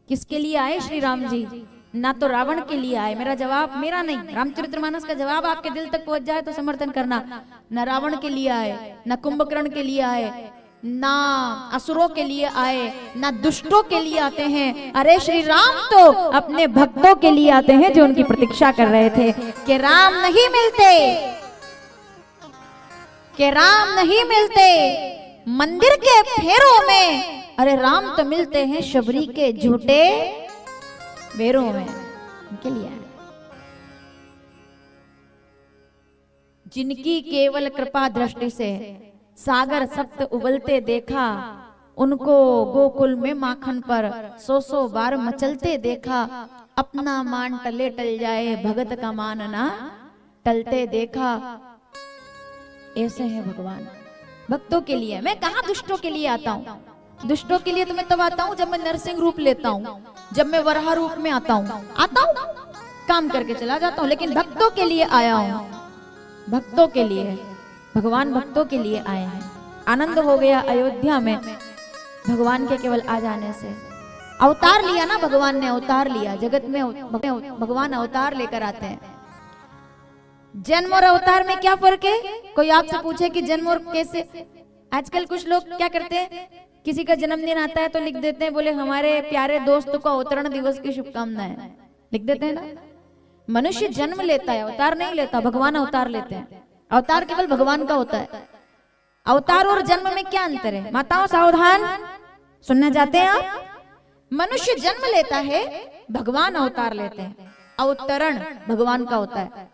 किसके लिए आए श्री राम जी? ना तो रावण के लिए आए। मेरा जवाब, मेरा नहीं, रामचरितमानस का जवाब आपके दिल तक पहुंच जाए तो समर्थन करना। ना रावण के लिए आए, ना कुंभकर्ण के लिए आए, ना असुरों के लिए आए, ना दुष्टों के लिए आते हैं। अरे श्री राम तो अपने भक्तों के लिए आते हैं जो उनकी प्रतीक्षा कर रहे थे कि राम नहीं मिलते, कि राम नहीं मिलते मंदिर के फेरों में। अरे राम तो मिलते हैं शबरी के झूठे बेरों में। उनके लिए आए जिनकी केवल कृपा दृष्टि से सागर सप्त उबलते देखा, उनको गोकुल में माखन पर 100 बार मचलते देखा। अपना मान टले टल जाए, भगत का मान ना टलते देखा। ऐसे है भगवान, भक्तों के लिए। मैं कहाँ दुष्टों के लिए आता हूँ? दुष्टों के लिए तो मैं तब आता हूँ जब मैं नरसिंह रूप लेता हूँ, जब मैं वराह रूप में आता हूँ काम करके चला जाता हूँ। लेकिन भक्तों के लिए आया हूँ, भक्तों के लिए। भगवान भक्तों के लिए आए हैं। आनंद हो गया अयोध्या में भगवान के केवल आ जाने से। अवतार लिया ना भगवान ने, अवतार लिया। जगत में भगवान अवतार लेकर आते हैं। जन्म और अवतार में क्या फर्क है? कोई आपसे पूछे कि जन्म और कैसे। आजकल कुछ लोग क्या करते हैं, किसी का जन्मदिन आता है तो लिख देते हैं, बोले हमारे प्यारे दोस्त को अवतरण दिवस की शुभकामनाएं, लिख देते हैं ना। मनुष्य जन्म लेता है, अवतार नहीं लेता। भगवान अवतार लेते हैं। अवतार केवल भगवान का होता है। अवतार और जन्म में क्या अंतर है? माताओं सावधान, सुनना चाहते हैं आप? मनुष्य जन्म लेता है, भगवान अवतार लेते हैं। अवतरण भगवान का होता है।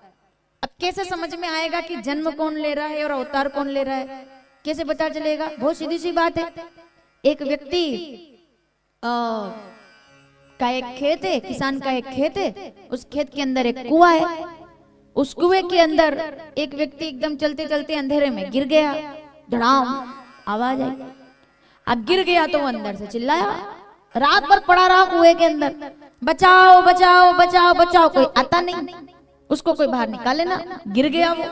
अब कैसे समझ में आएगा कि जन्म कौन ले रहा है और अवतार कौन ले रहा है? कैसे पता चलेगा? बहुत सीधी सी बात है। एक व्यक्ति का एक खेत है, किसान का एक खेत है, उस खेत के अंदर एक कुआं है। उस कुएं के अंदर एक व्यक्ति एकदम चलते चलते अंधेरे में गिर गया। धड़ाम आवाज आई। अब गिर गया तो वो अंदर से चिल्लाया, रात भर पड़ा रहा कुएं के अंदर, बचाओ बचाओ बचाओ बचाओ। कोई आता नहीं, उसको कोई बाहर निकाले ना, गिर गया वो।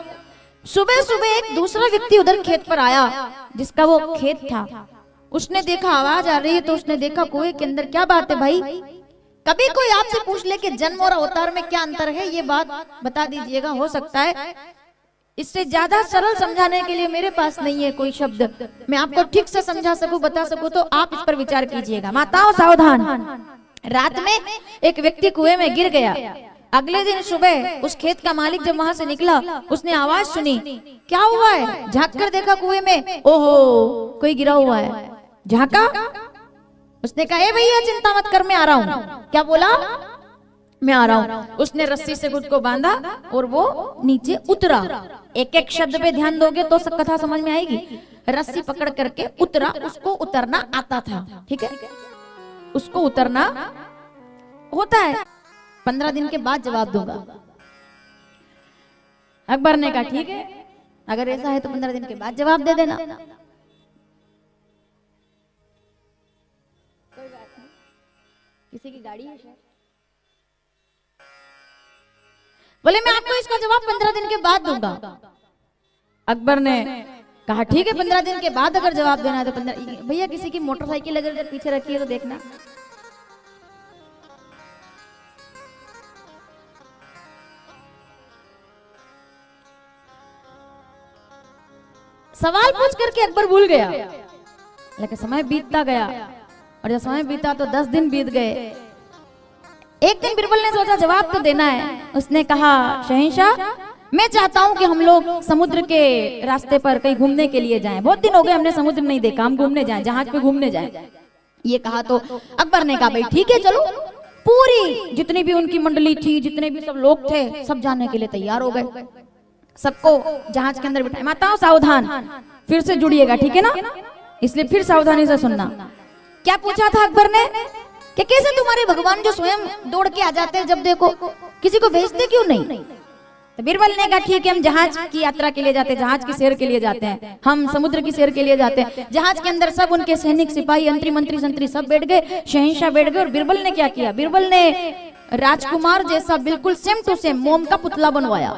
सुबह सुबह एक दूसरा व्यक्ति उधर खेत पर आया जिसका वो खेत था। उसने देखा आवाज आ रही है तो उसने देखा कुएं के अंदर। क्या बात है भाई? कभी कोई आपसे पूछ ले कि जन्म और अवतार में क्या अंतर है, ये बात बता दीजिएगा। हो सकता है इससे ज्यादा सरल समझाने के लिए मेरे पास नहीं है कोई शब्द, मैं आपको ठीक से समझा सकूं, बता सकूं, तो आप इस पर विचार कीजिएगा। माताओं सावधान। रात में एक व्यक्ति कुएं में गिर गया। अगले दिन सुबह उस खेत का मालिक जब वहां से निकला, उसने आवाज सुनी, क्या हुआ है? झांक कर देखा कुएं में, ओहो कोई गिरा हुआ है। झांका, उसने कहा ए भैया चिंता मत कर, मैं आ रहा हूँ। क्या बोला? मैं आ रहा हूँ। उसने रस्सी से खुद को बांधा और वो नीचे उतरा। एक एक शब्द पे ध्यान दोगे तो सब कथा समझ में आएगी। रस्सी पकड़ करके उतरा। उसको उतरना आता था, ठीक है, उसको उतरना होता है। 15 दिन के बाद जवाब दूंगा। अकबर ने कहा ठीक है, अगर ऐसा है तो 15 दिन के बाद जवाब दे देना। किसी की गाड़ी है शायद। बोले मैं आपको इसका जवाब 15 दिन के बाद दूंगा। अकबर ने कहा ठीक है, 15 दिन के बाद अगर जवाब देना है तो 15। भैया किसी की मोटरसाइकिल अगर पीछे रखी है तो देखना। सवाल पूछ करके अकबर भूल गया, लेकिन समय बीतता गया और जब समय बीता तो 10 दिन बीत गए। एक दिन बिरबल ने सोचा जवाब तो देना है। उसने कहा शहंशाह, मैं चाहता हूं कि हम लोग समुद्र के रास्ते पर कहीं घूमने के लिए जाएं। बहुत दिन हो गए हमने समुद्र नहीं देखा, हम घूमने जाएं, जहाज पे घूमने जाएं। ये कहा तो अकबर ने कहा भाई ठीक है चलो। पूरी जितनी भी उनकी मंडली थी, जितने भी सब लोग थे, सब जाने के लिए तैयार हो गए। सबको जहाज के अंदर बिठाया। माताओं सावधान, फिर से जुड़िएगा, ठीक है ना, इसलिए फिर सावधानी से सुनना। क्या पूछा था अकबर ने कि कैसे तुम्हारे भगवान जो स्वयं दौड़ के आ जाते हैं जब देखो, किसी को भेजते क्यों नहीं? तो बिरबल ने कहा ठीक है, हम जहाज की यात्रा के लिए जाते हैं, जहाज की सैर के लिए जाते हैं, हम समुद्र की सैर के लिए जाते हैं। जहाज के अंदर सब उनके सैनिक सिपाही अंतरी मंत्री संतरी सब बैठ गए, शहंशाह बैठ गए। और बिरबल ने क्या किया? बिरबल ने राजकुमार जैसा बिल्कुल सेम टू सेम मोम का पुतला बनवाया,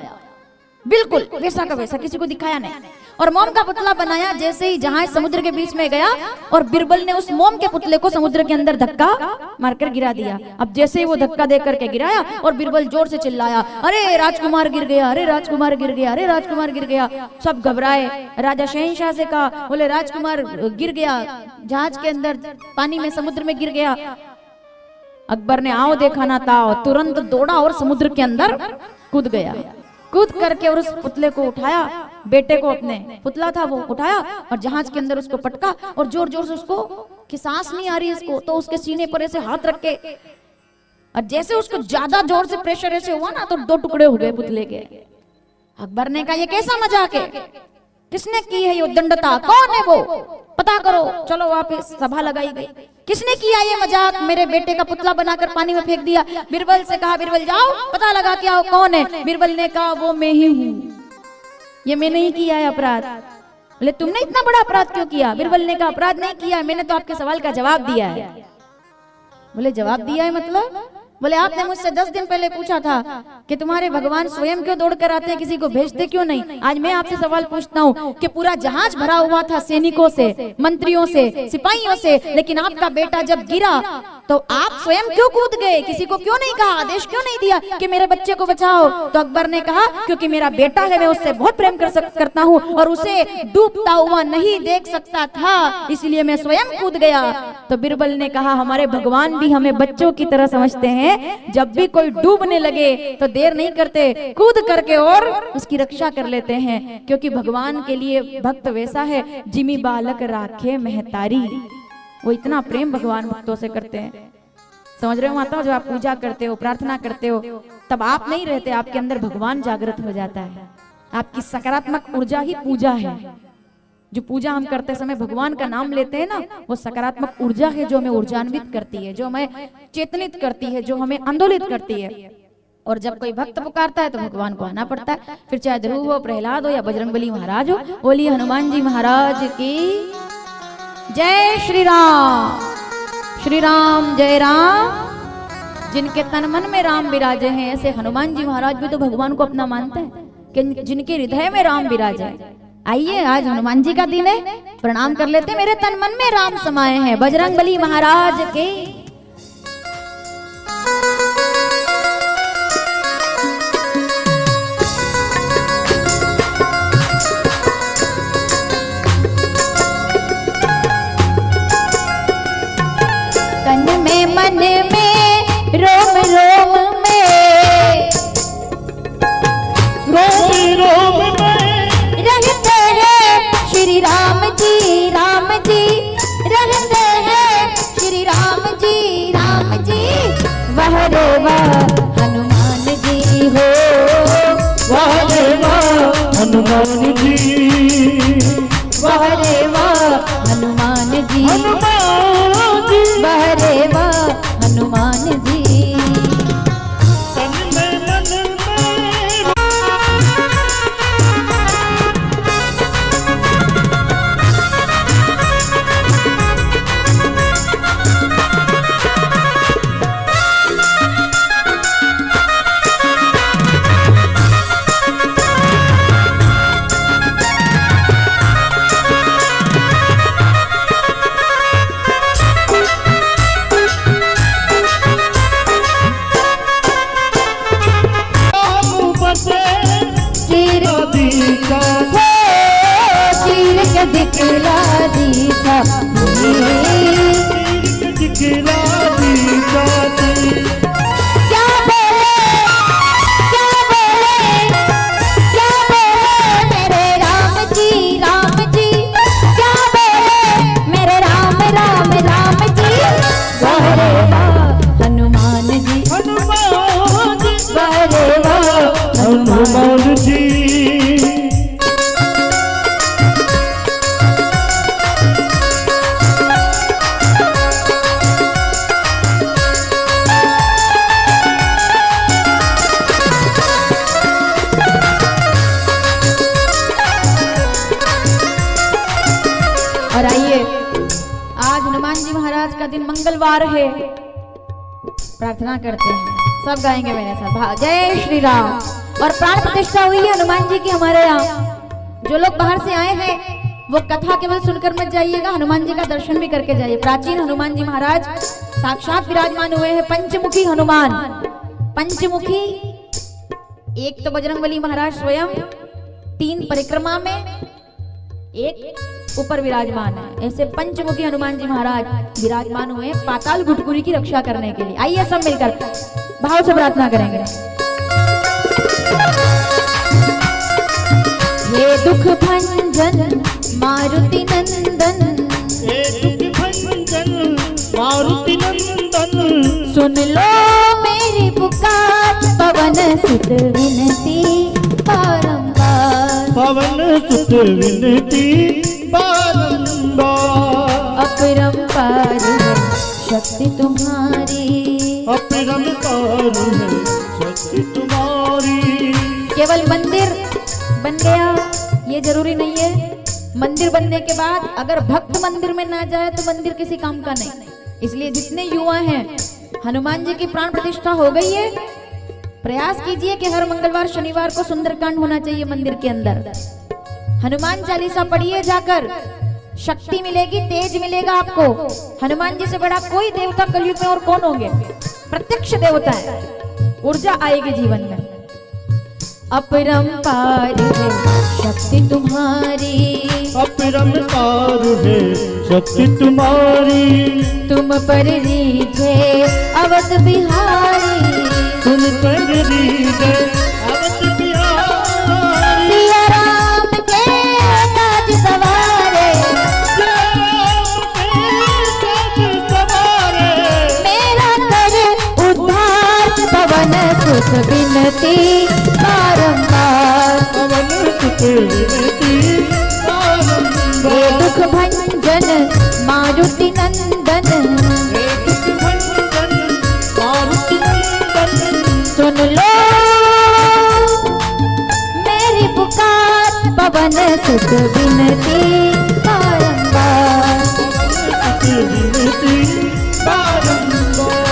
बिल्कुल वैसा का वैसा, किसी को दिखाया नहीं। और मोम का पुतला बनाया। जैसे ही जहाज समुद्र के बीच में गया और बिरबल ने उस मोम के पुतले को समुद्र के अंदर धक्का मारकर गिरा दिया। अब जैसे ही वो धक्का दे करके गिराया और बिरबल जोर से चिल्लाया, अरे राजकुमार गिर गया, अरे राजकुमार गिर गया, अरे राजकुमार गिर गया। सब घबराए। राजा शहंशाह से कहा, बोले राजकुमार गिर गया, जहाज के अंदर पानी में समुद्र में गिर गया। अकबर ने आओ देखा ना ताओ, तुरंत दौड़ा और समुद्र के अंदर कूद गया। कूद करके और उस पुतले को उठाया, बेटे को, अपने पुतला था वो, उठाया और जहाज के अंदर उसको पटका और जोर जोर से उसको, कि सांस नहीं आ रही इसको, तो उसके सीने पर ऐसे हाथ रख के, और जैसे उसको ज्यादा जोर से प्रेशर ऐसे हुआ ना तो 2 टुकड़े हो गए पुतले के। अकबर ने कहा, ये कैसा मजाक है, किसने की है ये दंडता, कौन है वो, पता करो। चलो वापस सभा लगाई गई। किसने किया ये मजाक, मेरे बेटे का पुतला बनाकर पानी में फेंक दिया। बिरबल से कहा, बिरबल जाओ पता लगा के आओ कौन है। बिरबल ने कहा, वो मैं ही हूँ, ये मैंने ही किया है अपराध। बोले तुमने इतना बड़ा अपराध क्यों किया? बिरबल ने कहा, अपराध नहीं किया, मैंने तो आपके सवाल का जवाब दिया है। बोले जवाब दिया है मतलब? बोले आपने मुझसे 10 दिन पहले पूछा था कि तुम्हारे भगवान स्वयं क्यों दौड़ कर आते हैं, किसी को भेजते क्यों नहीं। आज मैं आपसे सवाल पूछता हूँ कि पूरा जहाज भरा हुआ था सैनिकों से, मंत्रियों से, सिपाहियों से, लेकिन आपका बेटा जब गिरा तो आप स्वयं क्यों कूद गए, किसी को क्यों नहीं कहा, आदेश क्यों नहीं दिया कि मेरे बच्चे को बचाओ? तो अकबर ने कहा, क्योंकि मेरा बेटा है, मैं उससे बहुत प्रेम करता हूँ और उसे डूबता हुआ नहीं देख सकता था, इसलिए मैं स्वयं कूद गया। तो बिरबल ने कहा, हमारे भगवान भी हमें बच्चों की तरह समझते हैं, जब भी कोई डूबने लगे तो देर नहीं करते, कूद करके और उसकी रक्षा कर लेते हैं, क्योंकि भगवान के लिए भक्त वैसा है, जिमी बालक राखे महतारी। वो इतना प्रेम भगवान भक्तों से करते हैं। समझ रहे हो माता, जब आप पूजा करते हो, प्रार्थना करते हो, तब आप नहीं रहते, आपके अंदर भगवान जागृत हो जाता है। आपकी सकारात्मक ऊर्जा ही पूजा है। जो पूजा हम करते समय भगवान का नाम लेते हैं ना, वो सकारात्मक ऊर्जा है जो हमें ऊर्जान्वित करती है, जो हमें चेतनित करती है, जो हमें आंदोलित करती है। और जब कोई भक्त पुकारता है तो भगवान को आना पड़ता है। फिर चाहे ध्रुव हो, प्रहलाद हो या बजरंगबली महाराज हो। बोलिए हनुमान जी महाराज की जय। श्री राम, श्री राम जय राम। जिनके तन मन में राम विराजे हैं, ऐसे हनुमान जी महाराज भी तो भगवान को अपना मानते हैं, कि जिनके हृदय में राम विराजे। आइए आज हनुमान जी का दिन है, प्रणाम कर लेते। मेरे तन मन में राम समाये हैं। बजरंगबली महाराज के तन में मन में रोम रोम में, रोम रोम में रहते हैं श्री राम जी, राम जी रहते हैं श्री राम जी, राम जी। वाह रे वाह हनुमान जी हो, वाह रे वाह हनुमान जी, वाह रे वाह हनुमान जी, वाह रे वाह हनुमान जी। दिखला दी था दिखला दी था, क्या बोले क्या बोले क्या बोले मेरे राम जी, राम जी क्या बोले मेरे राम, राम राम जी। वाह रे वाह हनुमान जी, वाह रे वाह हनुमान जी। और आइए आज हनुमान जी महाराज का दिन मंगलवार है, प्रार्थना करते हैं, सब गाएंगे मेरे साथ। जय श्री राम। और प्राण प्रतिष्ठा हुई है हनुमान जी की हमारे यहाँ। जो लोग बाहर से आए हैं वो कथा केवल सुनकर मत जाइएगा, हनुमान जी का दर्शन भी करके जाइए। प्राचीन हनुमान जी महाराज साक्षात विराजमान हुए हैं, पंचमुखी हनुमान। पंचमुखी, एक तो बजरंगबली महाराज स्वयं 3 परिक्रमा में, एक ऊपर विराजमान है। ऐसे पंचमुखी हनुमान जी महाराज विराजमान हुए हैं पाताल गुटकुरी की रक्षा करने के लिए। आइए सब मिलकर भाव से प्रार्थना करेंगे। हे दुख भंजन मारुति नंदन, हे दुख भंजन मारुति नंदन, सुन लो मेरी पुकार, पवन सुत विनती बारंबार, पवन सुत विनती बारंबार। अपरंपार है शक्ति तुम्हारी, अपरंपार है शक्ति तुम्हारी। केवल मंदिर बन गया ये जरूरी नहीं है। मंदिर बनने के बाद अगर भक्त मंदिर में ना जाए तो मंदिर किसी काम का नहीं। इसलिए जितने युवा हैं, हनुमान जी की प्राण प्रतिष्ठा हो गई है, प्रयास कीजिए कि हर मंगलवार शनिवार को सुंदरकांड होना चाहिए मंदिर के अंदर। हनुमान चालीसा पढ़िए जाकर, शक्ति मिलेगी, तेज मिलेगा आपको। हनुमान जी से बड़ा कोई देवता कलयुग में और कौन होंगे? प्रत्यक्ष देवता है, ऊर्जा आएगी जीवन में। अपरंपार है शक्ति तुम्हारी, अपरंपार है शक्ति तुम्हारी। तुम पर रीझे अवध बिहारी, तुम पर रीझे अवध बिहारी। सिया राम के ताज सवारे, सिया राम के ताज सवारे। मेरा कर उद्धार, पवन सुत विनती बारंबार, पवन सुत विनती बारंबार। हे दुख भंजन मारुति नंदन, हे दुख भंजन मारुति नंदन, सुन लो मेरी पुकार, पवन सुत विनती बारंबार। सुत विनती बारंबार।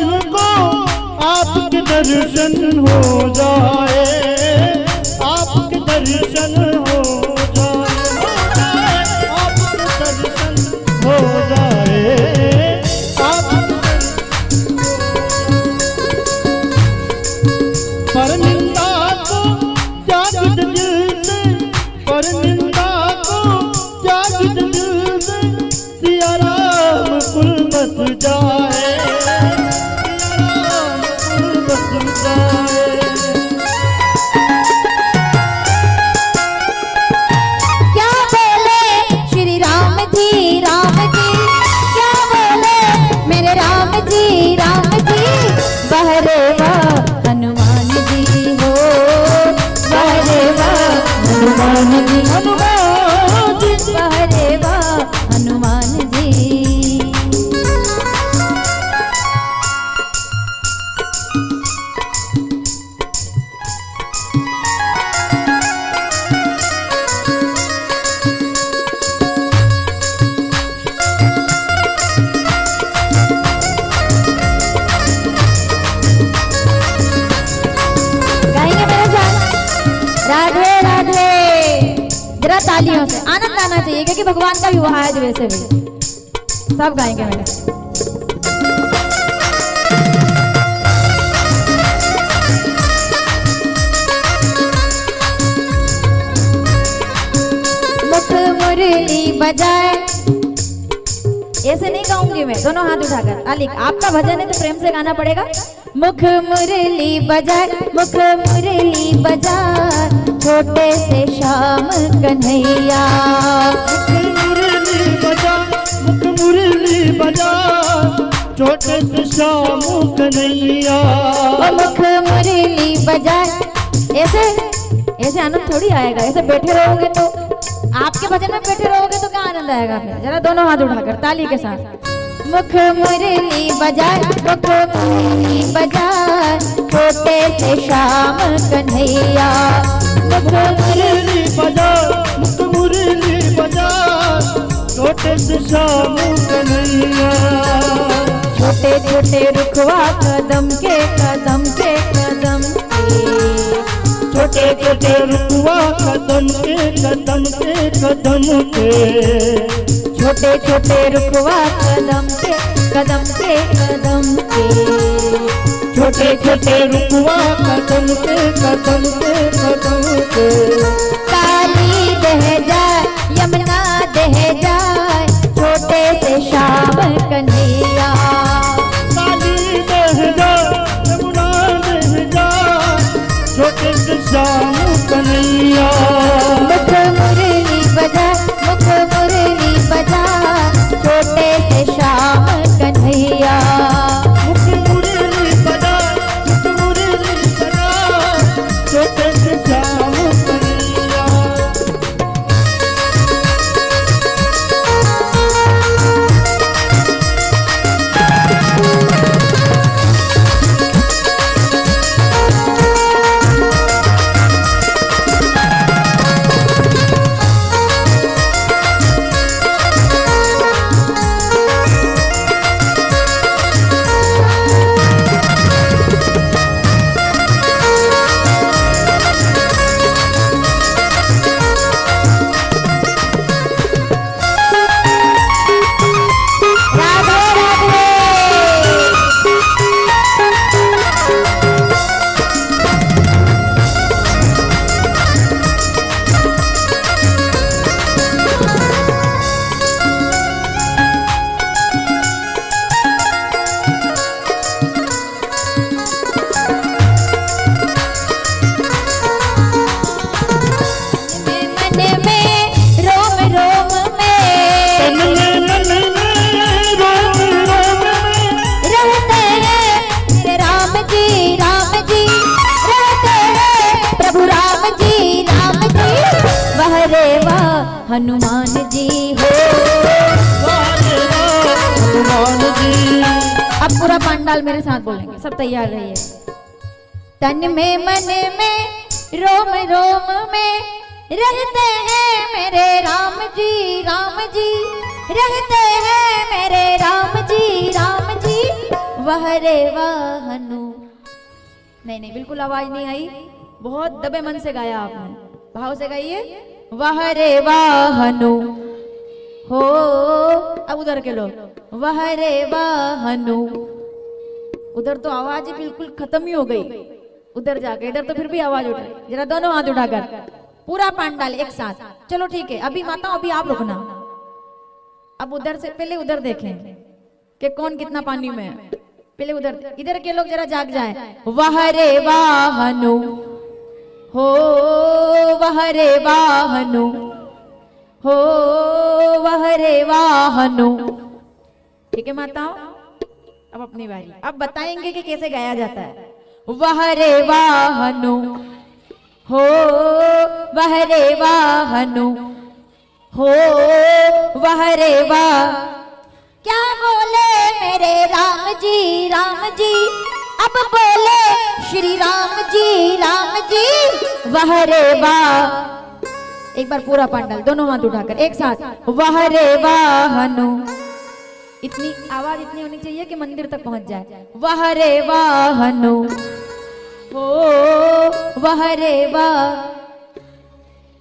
हमको आपके दर्शन हो जाए, आपके दर्शन हो जाए, आपके दर्शन हो जाए, पर निंदा को त्याग दिल से, पर निंदा को त्याग दिल से, सिया राम कुल बस जाए, सिया राम कुल बस जाए। क्या बोले श्री राम जी, राम जी क्या बोले मेरे राम जी, राम जी बहरे वाह हनुमान जी हो, बहरे वाह हनुमान जी, हनुमान जी बहरे वाह हनुमान जी। गाएंगे मेरे साथ राधे राधे, जरा तालियों से आनंद आना चाहिए क्योंकि भगवान का विवाह है। वैसे भी सब गाएंगे मेरे साथ। मुख मुरली बजाए, ऐसे नहीं गाऊंगी मैं, दोनों हाथ उठाकर। ताली, आपका भजन है तो प्रेम से गाना पड़ेगा। मुख मुरली बजाए, मुख मुरली बजाए, छोटे से श्याम कन्हैया, मुख मुरली बजा, मुख मुरली बजा, छोटे से श्याम कन्हैया। मुख मुरली बजाए। ऐसे आनंद थोड़ी आएगा, ऐसे बैठे रहोगे तो, आपके भजन में बैठे रहोगे तो क्या आनंद आएगा फिर। जरा दोनों हाथ उठाकर ताली के साथ। मुख मुरली बजाए, मुख मुरली बजाए, छोटे से श्याम कन्हैया, मुख मुरली बजा, मुख मुरली बजा, छोटे से श्याम कन्हैया। छोटे छोटे रुखवा कदम के, कदम के कदम के, छोटे छोटे रुकवा कदम के, कदम के कदम के, छोटे छोटे रुखवा कदम के, कदम के कदम के, छोटे छोटे रुकवा कदम के, कदम के कदम के। काली दह जाए, यमुना दह जाए, छोटे से श्याम कन्हैया, काली दह जाए, यमुना दह जाए, छोटे से श्याम कन्हैया। मुख मुरली बजा, मुख मुरली बजा, छोटे से श्याम कन्हैया, मुख मुरली बजा, मुख मुरली बजा, छोटे से श्याम कन्हैया। हनुमान जी हो, हनुमान जी। अब पूरा पंडाल मेरे साथ बोलेंगे, सब तैयार रहिए। तन में मन में रोम रोम में रहते हैं मेरे राम जी, राम जी रहते हैं मेरे राम जी, राम जी वह रे वाह हनु। नहीं बिल्कुल आवाज नहीं आई, बहुत दबे मन से गाया आपने, भाव से गाइए। वह रे वाह हनु हो, अब उधर के लोग वह रे वाह हनु। उधर तो आवाज ही बिल्कुल खत्म ही हो गई, उधर जाके, इधर तो फिर भी आवाज उठ रही। जरा दोनों हाथ उठाकर पूरा पांडाल एक साथ। चलो ठीक है, अभी माता अभी आप रुकना, अब उधर से पहले उधर देखें कि कौन कितना पानी में है। पहले उधर, इधर के लोग जरा जाग जाए। वह रे वाह हनु हो, वह रे वाह हनु हो, वह रे वाह हनु। ठीक है माताओं, अब अपनी बारी, अब बताएंगे कि कैसे गाया जाता है। वह रे वाह हनु हो, वह रे वाह हनु हो, वह रे वाह। क्या बोले मेरे राम जी, राम जी अब बोले श्री राम जी, राम जी वह रे वाह। एक बार पूरा पांडाल दोनों हाथ उठाकर एक साथ। वह रे वाह हनु, इतनी आवाज इतनी होनी चाहिए कि मंदिर तक पहुंच जाए। वह रे वाह हनु हो, वह रे वाह,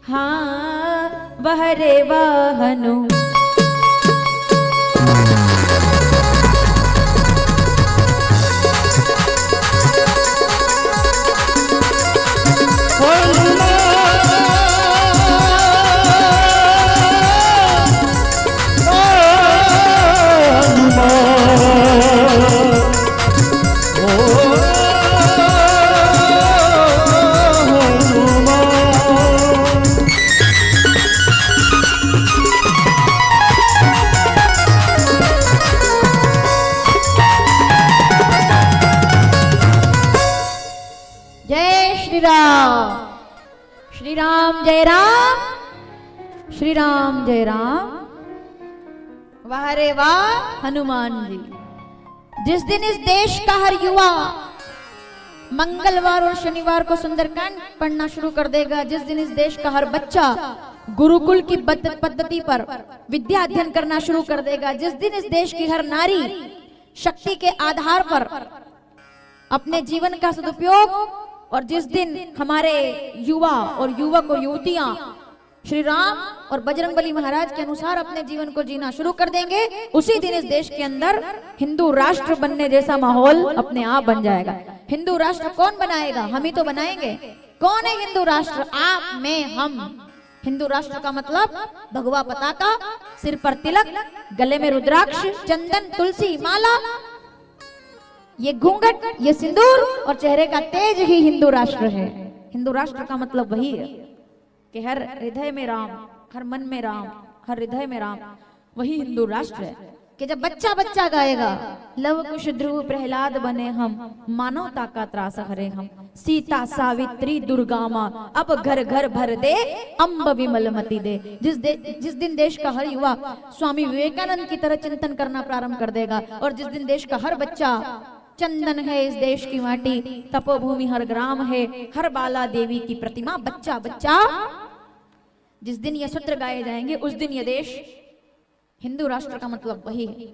हाँ वह रे वाह हनु। श्री राम जय राम, श्री राम जय राम। वाह रे वाह हनुमान जी। जिस दिन इस देश का हर युवा मंगलवार और शनिवार को सुंदरकांड पढ़ना शुरू कर देगा, जिस दिन इस देश का हर बच्चा गुरुकुल की पद्धति पर विद्या अध्ययन करना शुरू कर देगा, जिस दिन इस देश की हर नारी शक्ति के आधार पर अपने जीवन का सदुपयोग, और जिस दिन हमारे युवा और युवक और युवतियां श्री राम और बजरंगबली महाराज के अनुसार अपने जीवन को जीना शुरू कर देंगे, उसी दिन इस देश के अंदर हिंदू राष्ट्र बनने जैसा माहौल अपने आप बन जाएगा। हिंदू राष्ट्र कौन बनाएगा? हम ही तो बनाएंगे। कौन है हिंदू राष्ट्र? आप, मैं, हम। हिंदू राष्ट्र का मतलब भगवा पताका, सिर पर तिलक, गले में रुद्राक्ष, चंदन, तुलसी माला, ये घूंघट, ये सिंदूर और चेहरे का तेज ही हिंदू राष्ट्र है। हिंदू राष्ट्र का मतलब वही है कि हर हृदय में राम, हर मन में राम, हर हृदय में राम, वही हिंदू राष्ट्र है। कि जब बच्चा बच्चा गाएगा, लव कुश ध्रुव प्रहलाद बने हम, मानवता का त्रास हरे हम, सीता सावित्री दुर्गा माँ, अब घर घर भर दे, अम्ब विमल मति दे। जिस दिन देश का हर युवा स्वामी विवेकानंद की तरह चिंतन करना प्रारंभ कर देगा, और जिस दिन देश का हर बच्चा चंदन है इस देश की माटी, तपोभूमि हर ग्राम है, हर बाला देवी की प्रतिमा, बच्चा बच्चा, जिस दिन ये सूत्र गाए जाएंगे, उस दिन ये देश हिंदू राष्ट्र का मतलब वही है।